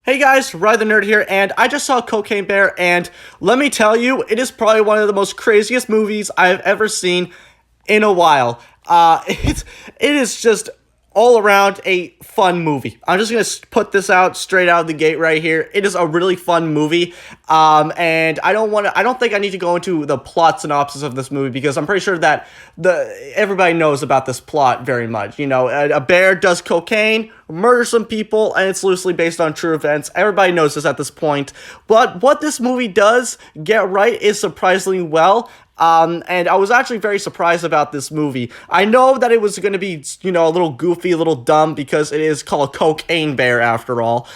Hey guys, Ryan the Nerd here, and I just saw Cocaine Bear, and let me tell you, it is probably one of the most craziest movies I have ever seen in a while. It is just all around a fun movie. I'm just gonna put this out straight out of the gate right here. It is a really fun movie, and I don't think I need to go into the plot synopsis of this movie because I'm pretty sure that everybody knows about this plot very much. You know, a bear does cocaine, murders some people, and it's loosely based on true events. Everybody knows this at this point. But what this movie does get right is surprisingly well. And I was actually very surprised about this movie. I know that it was going to be, a little goofy, a little dumb because it is called Cocaine Bear after all.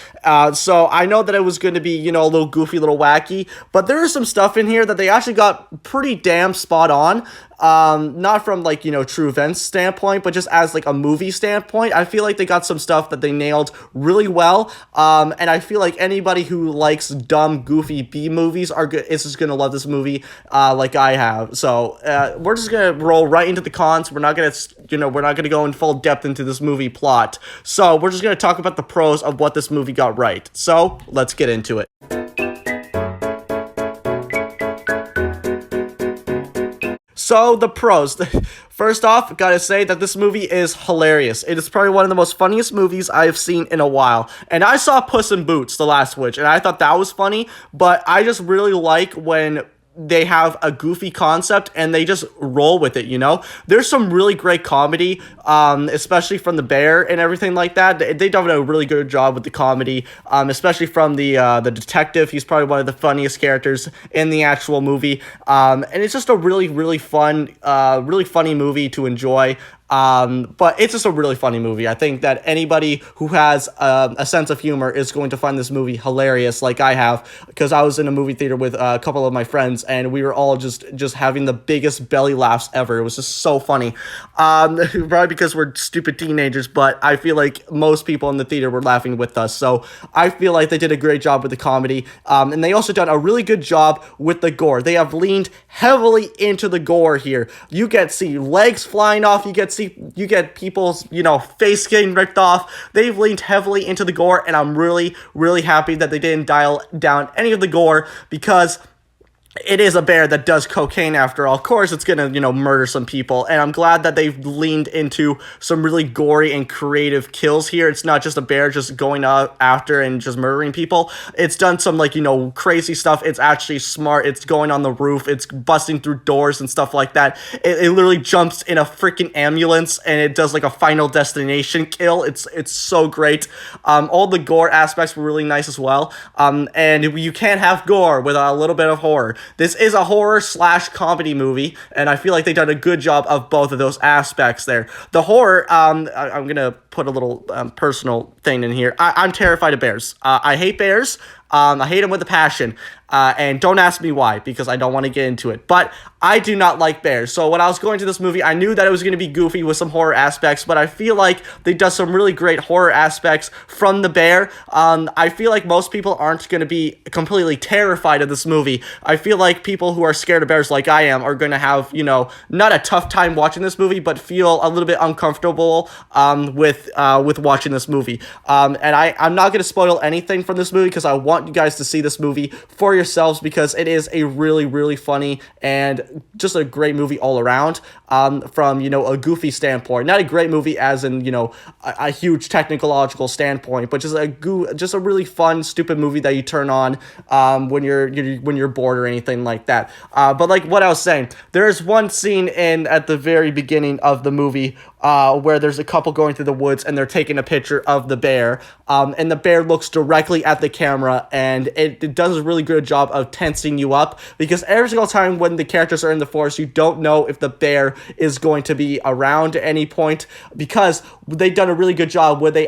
So I know that it was going to be, a little goofy, a little wacky, but there is some stuff in here that they actually got pretty damn spot on. Not from true events standpoint, but just as like a movie standpoint. I feel like they got some stuff that they nailed really well. And I feel like anybody who likes dumb, goofy B movies is just gonna love this movie, like I have. So, we're just gonna roll right into the cons. We're not gonna go in full depth into this movie plot. So we're just gonna talk about the pros of what this movie got right. So let's get into it. So, the pros. First off, gotta say that this movie is hilarious. It is probably one of the most funniest movies I've seen in a while. And I saw Puss in Boots: The Last Witch, and I thought that was funny, but I just really like when they have a goofy concept and they just roll with it, There's some really great comedy, especially from the bear and everything like that. They done a really good job with the comedy, especially from the detective. He's probably one of the funniest characters in the actual movie. And it's just a really, really fun, really funny movie to enjoy. But it's just a really funny movie. I think that anybody who has a sense of humor is going to find this movie hilarious, like I have, because I was in a movie theater with a couple of my friends, and we were all just having the biggest belly laughs ever. It was just so funny. Probably because we're stupid teenagers, but I feel like most people in the theater were laughing with us. So I feel like they did a great job with the comedy, and they also done a really good job with the gore. They have leaned heavily into the gore here. You get see legs flying off. You get people's, face getting ripped off. They've leaned heavily into the gore, and I'm really, really happy that they didn't dial down any of the gore because it is a bear that does cocaine after all. Of course, it's gonna, murder some people, and I'm glad that they've leaned into some really gory and creative kills here. It's not just a bear just going out after and just murdering people. It's done some, crazy stuff. It's actually smart. It's going on the roof. It's busting through doors and stuff like that. It literally jumps in a freaking ambulance, and it does, a Final Destination kill. It's so great. All the gore aspects were really nice as well. And you can't have gore without a little bit of horror. This is a horror/comedy movie, and I feel like they've done a good job of both of those aspects there. The horror, I'm going to put a little personal thing in here. I'm terrified of bears. I hate bears. I hate them with a passion. And don't ask me why, because I don't want to get into it. But I do not like bears. So when I was going to this movie, I knew that it was going to be goofy with some horror aspects, but I feel like they did some really great horror aspects from the bear. I feel like most people aren't going to be completely terrified of this movie. I feel like people who are scared of bears like I am are going to have, not a tough time watching this movie, but feel a little bit uncomfortable with watching this movie. And I'm not going to spoil anything from this movie because I want you guys to see this movie for yourselves because it is a really, really funny and just a great movie all around, from, a goofy standpoint. Not a great movie as in, a huge technological standpoint, but just a really fun, stupid movie that you turn on when you're bored or anything like that. But like what I was saying, there is one scene at the very beginning of the movie where there's a couple going through the woods and they're taking a picture of the bear, and the bear looks directly at the camera, and it does a really good job of tensing you up because every single time when the characters are in the forest, you don't know if the bear is going to be around at any point because they've done a really good job where they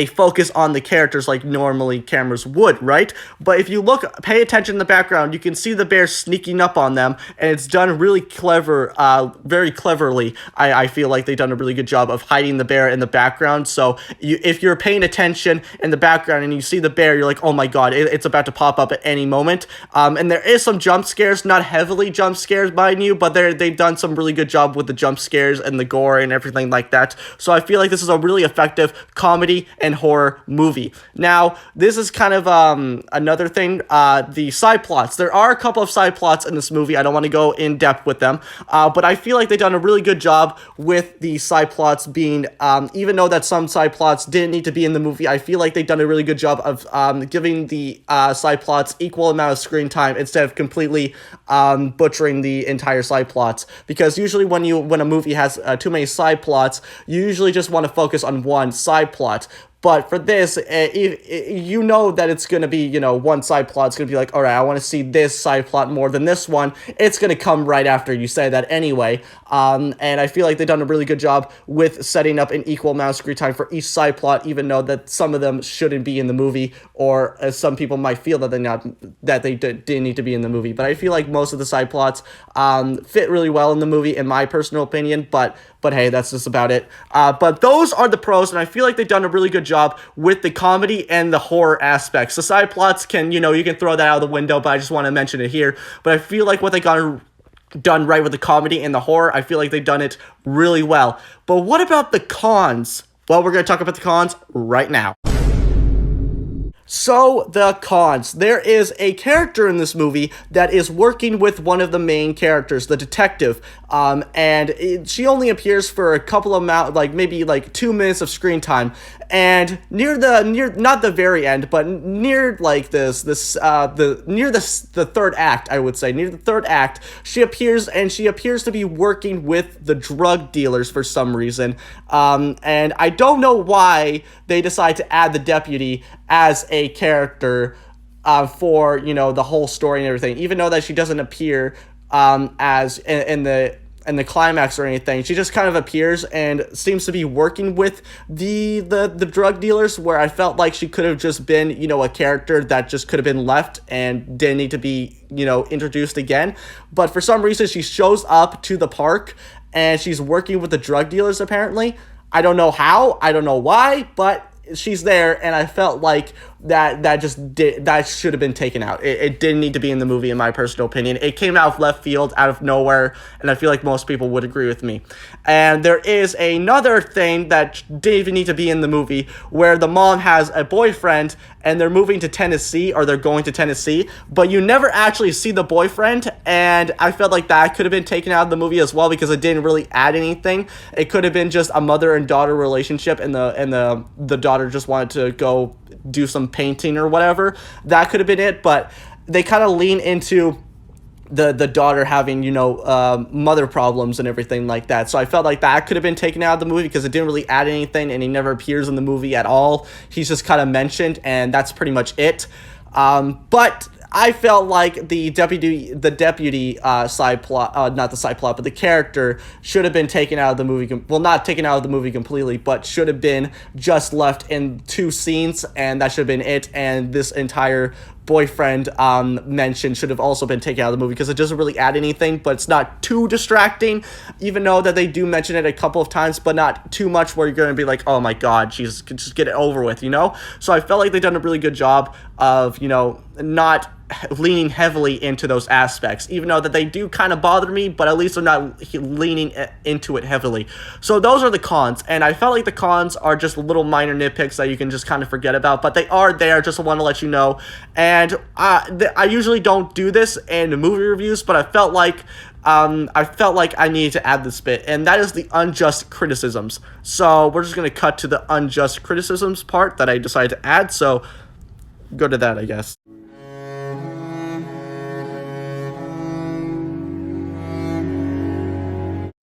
focus on the characters like normally cameras would, right? But if you pay attention in the background, you can see the bear sneaking up on them, and it's done really very cleverly. I feel like they've done a really good job of hiding the bear in the background. So if you're paying attention in the background and you see the bear, you're like, oh my god, it's about to pop up at any moment. And there is some jump scares, not heavily jump scares, mind you, but they've done some really good job with the jump scares and the gore and everything like that. So I feel like this is a really effective comedy and horror movie. Now, this is kind of another thing, the side plots. There are a couple of side plots in this movie. I don't want to go in depth with them, but I feel like they've done a really good job with the side plots being, even though that some side plots didn't need to be in the movie, I feel like they've done a really good job of giving the side plots equal amount of screen time instead of completely butchering the entire side plots. Because usually when a movie has too many side plots, you usually just want to focus on one side plot. But for this, you know that it's going to be, one side plot. It's going to be like, all right, I want to see this side plot more than this one. It's going to come right after you say that anyway. And I feel like they've done a really good job with setting up an equal amount of screen time for each side plot, even though that some of them shouldn't be in the movie, or as some people might feel that they didn't need to be in the movie. But I feel like most of the side plots fit really well in the movie, in my personal opinion. But hey, that's just about it. But those are the pros, and I feel like they've done a really good job with the comedy and the horror aspects. The side plots can, you can throw that out of the window, but I just want to mention it here. But I feel like what they got done right with the comedy and the horror, I feel like they've done it really well. But what about the cons? Well, we're going to talk about the cons right now. So, the cons. There is a character in this movie that is working with one of the main characters, the detective, and she only appears for a couple of maybe 2 minutes of screen time, and near not the very end, but near the third act, I would say, near the third act, she appears to be working with the drug dealers for some reason, and I don't know why they decide to add the deputy as a character for the whole story and everything, even though that she doesn't appear as in the climax or anything. She just kind of appears and seems to be working with the drug dealers, where I felt like she could have just been a character that just could have been left and didn't need to be introduced again. But for some reason she shows up to the park and she's working with the drug dealers apparently. I don't know how, I don't know why, but she's there, and I felt like that should have been taken out. It didn't need to be in the movie, in my personal opinion. It came out of left field, out of nowhere, and I feel like most people would agree with me. And there is another thing that didn't even need to be in the movie, where the mom has a boyfriend, and they're moving to Tennessee, or they're going to Tennessee, but you never actually see the boyfriend, and I felt like that could have been taken out of the movie as well, because it didn't really add anything. It could have been just a mother and daughter relationship, and the daughter just wanted to go do some painting or whatever. That could have been it, but they kind of lean into the daughter having mother problems and everything like that. So I felt like that could have been taken out of the movie, because it didn't really add anything, and he never appears in the movie at all. He's just kind of mentioned, and that's pretty much it. But I felt like the deputy side plot, not the side plot, but the character should have been taken out of the movie. Well, not taken out of the movie completely, but should have been just left in 2 scenes, and that should have been it. And this entire boyfriend mention should have also been taken out of the movie, because it doesn't really add anything, but it's not too distracting, even though that they do mention it a couple of times, but not too much where you're going to be like, oh my god, just get it over with, So I felt like they've done a really good job of, not leaning heavily into those aspects, even though that they do kind of bother me, but at least they're not leaning into it heavily. So those are the cons, and I felt like the cons are just little minor nitpicks that you can just kind of forget about, but they are there, just want to let you know. And I usually don't do this in movie reviews, but I felt like I needed to add this bit, and that is the unjust criticisms. So we're just going to cut to the unjust criticisms part that I decided to add, so go to that, I guess.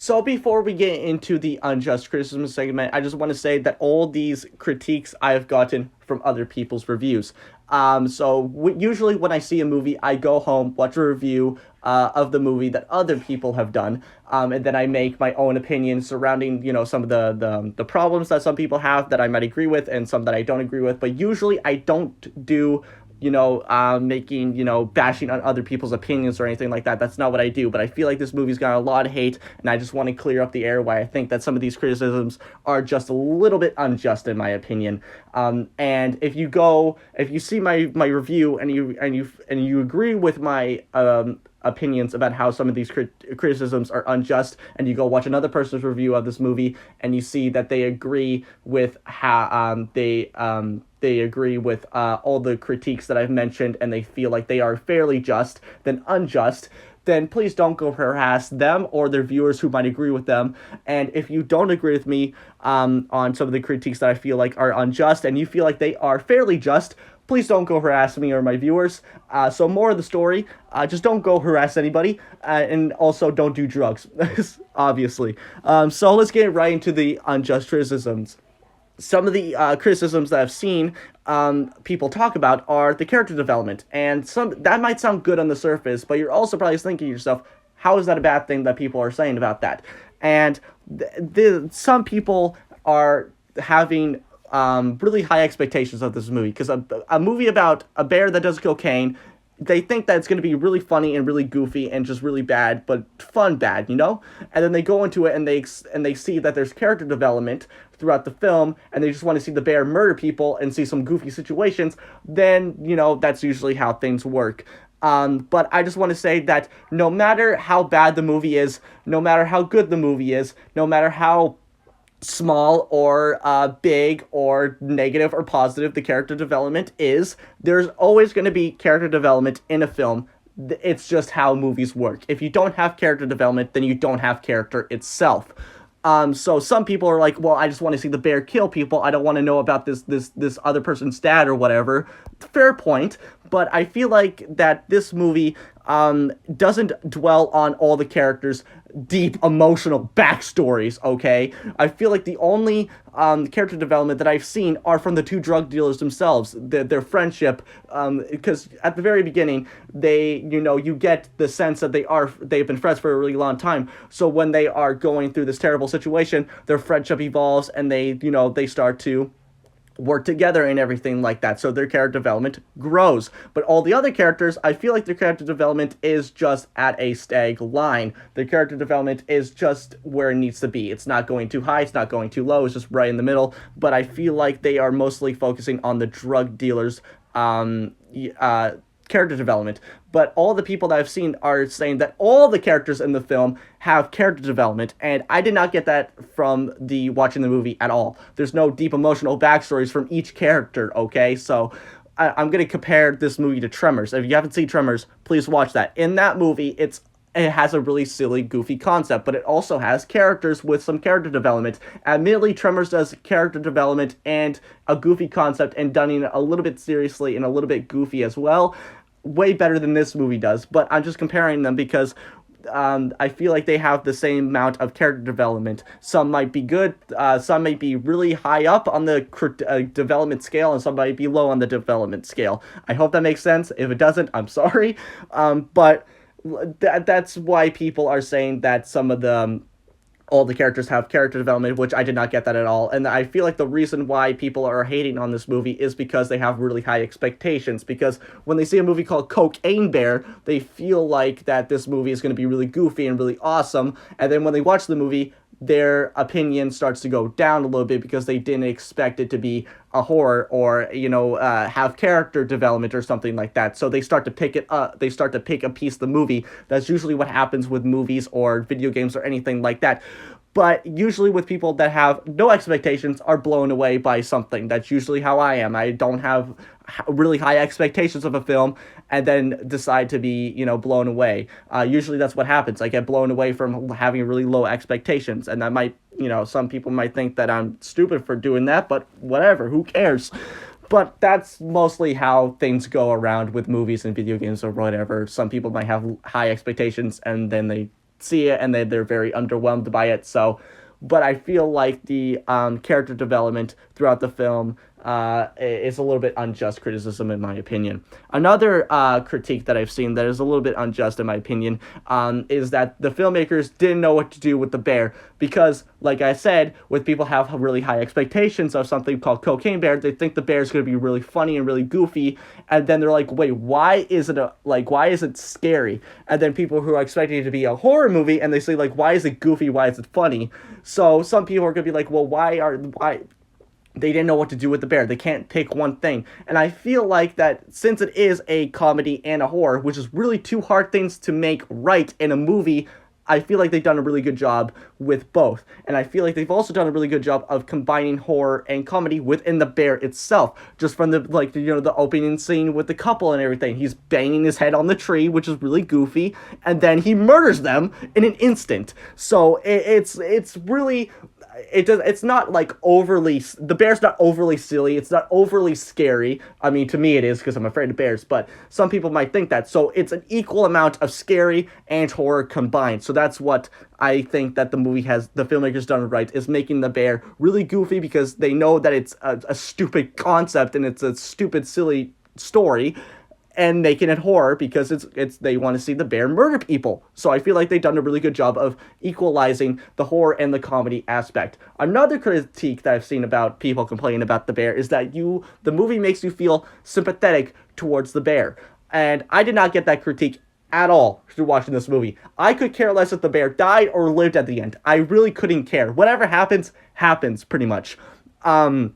So before we get into the unjust criticism segment, I just want to say that all these critiques I have gotten from other people's reviews. Usually when I see a movie, I go home, watch a review of the movie that other people have done, and then I make my own opinions surrounding, some of the problems that some people have that I might agree with and some that I don't agree with. But usually I don't do making, bashing on other people's opinions or anything like that. That's not what I do. But I feel like this movie's got a lot of hate, and I just want to clear up the air why I think that some of these criticisms are just a little bit unjust, in my opinion. And if you see my review and you agree with my opinions about how some of these criticisms are unjust, and you go watch another person's review of this movie and you see that they agree with how they agree with all the critiques that I've mentioned, and they feel like they are fairly just than unjust, then please don't go harass them or their viewers who might agree with them. And if you don't agree with me on some of the critiques that I feel like are unjust, and you feel like they are fairly just, please don't go harass me or my viewers. So more of the story, just don't go harass anybody, and also don't do drugs, obviously. So let's get right into the unjust criticisms. Some of the criticisms that I've seen people talk about are the character development, and some that might sound good on the surface, but you're also probably thinking to yourself, how is that a bad thing that people are saying about that? And some people are having really high expectations of this movie, because a movie about a bear that does cocaine, they think that it's going to be really funny and really goofy and just really bad, but fun bad, And then they go into it and they see that there's character development throughout the film, and they just want to see the bear murder people and see some goofy situations. Then that's usually how things work. But I just want to say that no matter how bad the movie is, no matter how good the movie is, no matter how small or big or negative or positive the character development is, there's always going to be character development in a film. It's just how movies work. If you don't have character development, then you don't have character itself. So some people are like, well, I just want to see the bear kill people. I don't want to know about this other person's dad or whatever. Fair point, but I feel like that this movie doesn't dwell on all the characters' deep emotional backstories, okay? I feel like the only character development that I've seen are from the two drug dealers themselves, their friendship, because at the very beginning, you get the sense that they've been friends for a really long time, so when they are going through this terrible situation, their friendship evolves, and they start to work together and everything like that, so their character development grows. But all the other characters, I feel like their character development is just at a stag line. Their character development is just where it needs to be. It's not going too high, it's not going too low, it's just right in the middle. But I feel like they are mostly focusing on the drug dealers' character development. But all the people that I've seen are saying that all the characters in the film have character development, and I did not get that from watching the movie at all. There's no deep emotional backstories from each character, okay? So I'm going to compare this movie to Tremors. If you haven't seen Tremors, please watch that. In that movie, it has a really silly, goofy concept, but it also has characters with some character development. Admittedly, Tremors does character development and a goofy concept, and done it a little bit seriously and a little bit goofy as well. Way better than this movie does, but I'm just comparing them because I feel like they have the same amount of character development. Some might be good, some might be really high up on the development scale, and some might be low on the development scale. I hope that makes sense. If it doesn't, I'm sorry. But that's why people are saying that some of all the characters have character development, which I did not get that at all. And I feel like the reason why people are hating on this movie is because they have really high expectations. Because when they see a movie called Cocaine Bear, they feel like that this movie is going to be really goofy and really awesome. And then when they watch the movie, their opinion starts to go down a little bit because they didn't expect it to be a horror or have character development or something like that. So they start to pick it up. They start to pick a piece of the movie. That's usually what happens with movies or video games or anything like that. But usually with people that have no expectations are blown away by something. That's usually how I am. I don't have really high expectations of a film and then decide to be, blown away. Usually that's what happens. I get blown away from having really low expectations. And that might, some people might think that I'm stupid for doing that, but whatever, who cares? But that's mostly how things go around with movies and video games or whatever. Some people might have high expectations and then they see it and they're very underwhelmed by it. But I feel like the character development throughout the film is a little bit unjust criticism, in my opinion. Another critique that I've seen that is a little bit unjust, in my opinion, is that the filmmakers didn't know what to do with the bear because, like I said, with people have really high expectations of something called Cocaine Bear, they think the bear is going to be really funny and really goofy, and then they're like, wait, why is it scary? And then people who are expecting it to be a horror movie, and they say, like, why is it goofy? Why is it funny? So some people are going to be like, well, why they didn't know what to do with the bear. They can't pick one thing. And I feel like that since it is a comedy and a horror, which is really two hard things to make right in a movie, I feel like they've done a really good job with both. And I feel like they've also done a really good job of combining horror and comedy within the bear itself. Just from the the opening scene with the couple and everything. He's banging his head on the tree, which is really goofy, and then he murders them in an instant. So it's really, it's not like the bear's not overly silly, it's not overly scary. I mean, to me it is, because I'm afraid of bears, but some people might think that. So it's an equal amount of scary and horror combined. So that's what I think that the filmmakers done right, is making the bear really goofy because they know that it's a stupid concept and it's a stupid, silly story, and making it horror because they want to see the bear murder people. So I feel like they've done a really good job of equalizing the horror and the comedy aspect. Another critique that I've seen about people complaining about the bear is that the movie makes you feel sympathetic towards the bear. And I did not get that critique at all through watching this movie. I could care less if the bear died or lived at the end. I really couldn't care. Whatever happens, pretty much. There...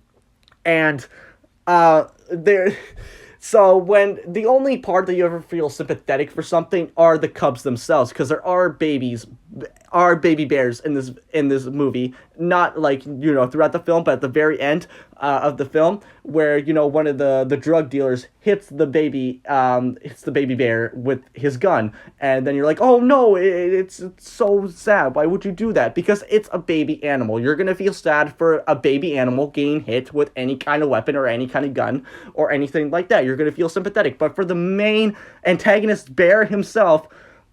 So when the only part that you ever feel sympathetic for something are the cubs themselves, because there are baby bears in this movie, not like throughout the film, but at the very end of the film, where one of the drug dealers hits the baby bear with his gun, and then you're like, oh no, it's so sad. Why would you do that? Because it's a baby animal. You're gonna feel sad for a baby animal getting hit with any kind of weapon or any kind of gun or anything like that. You're gonna feel sympathetic. But for the main antagonist, bear himself,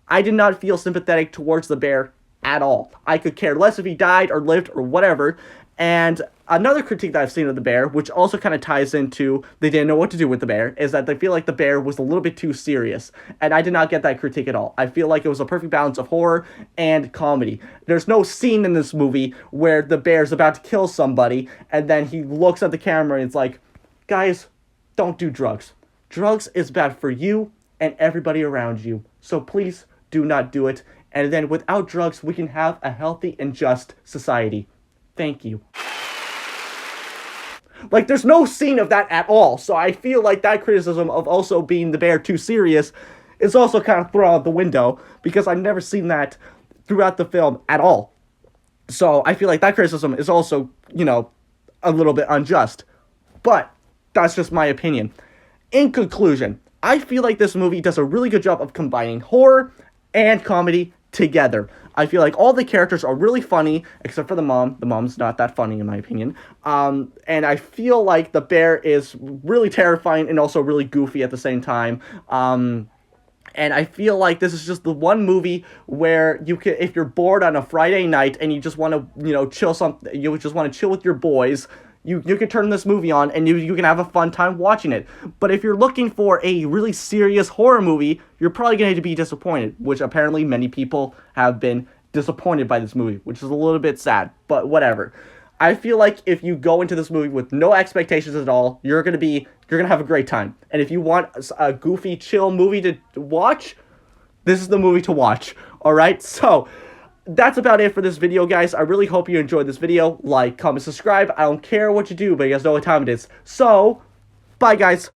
I did not feel sympathetic towards the bear at all. I could care less if he died or lived or whatever. And another critique that I've seen of the bear, which also kind of ties into they didn't know what to do with the bear, is that they feel like the bear was a little bit too serious. And I did not get that critique at all. I feel like it was a perfect balance of horror and comedy. There's no scene in this movie where the bear's about to kill somebody, and then he looks at the camera and it's like, guys, don't do drugs. Drugs is bad for you and everybody around you. So please do not do it. And then without drugs, we can have a healthy and just society. Thank you. Like, there's no scene of that at all. So I feel like that criticism of also being the bear too serious is also kind of thrown out the window, because I've never seen that throughout the film at all. So I feel like that criticism is also, a little bit unjust. But that's just my opinion. In conclusion, I feel like this movie does a really good job of combining horror and comedy together. I feel like all the characters are really funny, except for the mom. The mom's not that funny, in my opinion. And I feel like the bear is really terrifying and also really goofy at the same time. And I feel like this is just the one movie where you can, if you're bored on a Friday night and you just want to, you just want to chill with your boys, you can turn this movie on and you can have a fun time watching it. But if you're looking for a really serious horror movie, you're probably going to be disappointed, which apparently many people have been disappointed by this movie, which is a little bit sad, but whatever. I feel like if you go into this movie with no expectations at all, you're going to have a great time. And if you want a goofy, chill movie to watch, this is the movie to watch. All right? So that's about it for this video, guys. I really hope you enjoyed this video. Like, comment, subscribe. I don't care what you do, but you guys know what time it is. So, bye, guys.